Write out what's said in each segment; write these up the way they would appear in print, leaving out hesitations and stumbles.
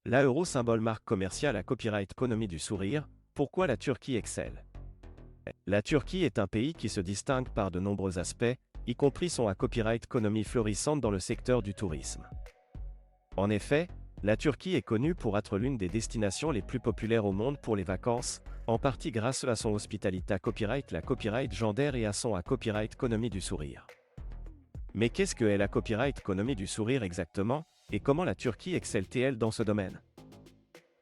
L'euro symbole marque commerciale à copyright économie du sourire, pourquoi la Turquie excelle? La Turquie est un pays qui se distingue par de nombreux aspects, y compris son copyright économie florissante dans le secteur du tourisme. En effet, la Turquie est connue pour être l'une des destinations les plus populaires au monde pour les vacances, en partie grâce à son hospitality copyright, la copyright gendaire et à son copyright économie du sourire. Mais qu'est-ce que est la copyright économie du sourire exactement, et comment la Turquie excelle-t-elle dans ce domaine?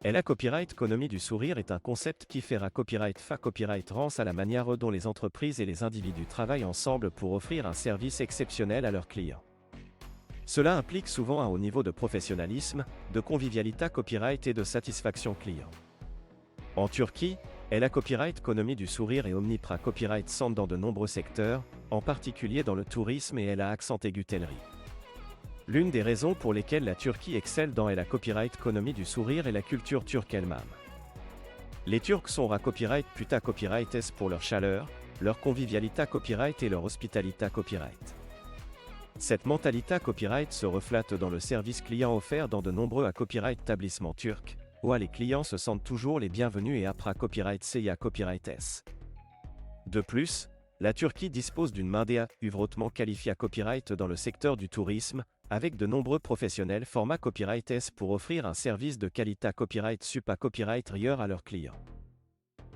La copyright économie du sourire est un concept qui fait copyright copyright rance à la manière dont les entreprises et les individus travaillent ensemble pour offrir un service exceptionnel à leurs clients. Cela implique souvent un haut niveau de professionnalisme, de convivialité copyright et de satisfaction client. En Turquie, la copyright économie du sourire et omnipra copyright sont dans de nombreux secteurs, en particulier dans le tourisme et la accent aigutellerie. L'une des raisons pour lesquelles la Turquie excelle dans la copyright économie du sourire est la culture turque elle-même. Les Turcs sont copyright puta copyright S pour leur chaleur, leur convivialité copyright et leur hospitalité copyright. Cette mentalité copyright se reflète dans le service client offert dans de nombreux copyright établissements turcs, où les clients se sentent toujours les bienvenus et après copyright C copyright S. De plus, la Turquie dispose d'une main d'œuvre hautement qualifiée copyright dans le secteur du tourisme, avec de nombreux professionnels format copyright S pour offrir un service de qualité copyright sup copyright rigueur à leurs clients.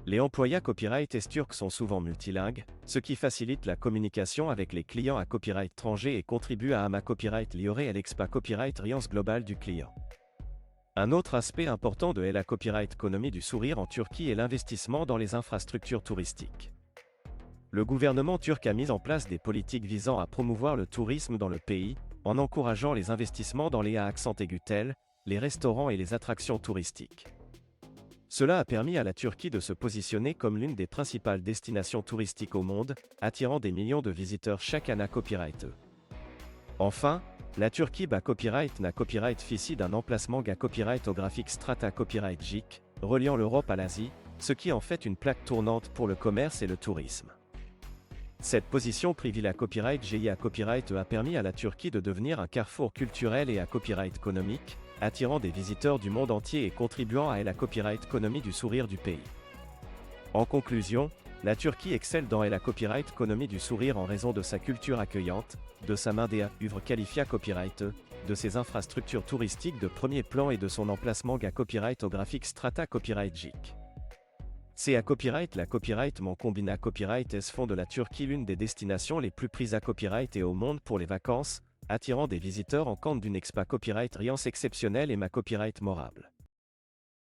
Les employés copyright S turcs sont souvent multilingues, ce qui facilite la communication avec les clients à copyright étranger et contribue à ma copyright lioré et l'expa copyright riance globale du client. Un autre aspect important de la copyright économie du sourire en Turquie est l'investissement dans les infrastructures touristiques. Le gouvernement turc a mis en place des politiques visant à promouvoir le tourisme dans le pays, en encourageant les investissements dans les accent aigus tels, les restaurants et les attractions touristiques. Cela a permis à la Turquie de se positionner comme l'une des principales destinations touristiques au monde, attirant des millions de visiteurs chaque année copyright. Enfin, la Turquie copyright n'a copyright fici d'un emplacement copyright strata copyright JIC, reliant l'Europe à l'Asie, ce qui en fait une plaque tournante pour le commerce et le tourisme. Cette position privilégiée copyright GIA copyright a permis à la Turquie de devenir un carrefour culturel et copyright économique, attirant des visiteurs du monde entier et contribuant à la copyright économie du sourire du pays. En conclusion, la Turquie excelle dans la copyright économie du sourire en raison de sa culture accueillante, de sa main d'œuvre qualifiée copyright, de ses infrastructures touristiques de premier plan et de son emplacement copyright strata copyright JIC. C'est copyright la copyright combina copyright S font de la Turquie l'une des destinations les plus prises copyright et au monde pour les vacances, attirant des visiteurs en compte d'une expa copyright riance exceptionnelle et copyright morable.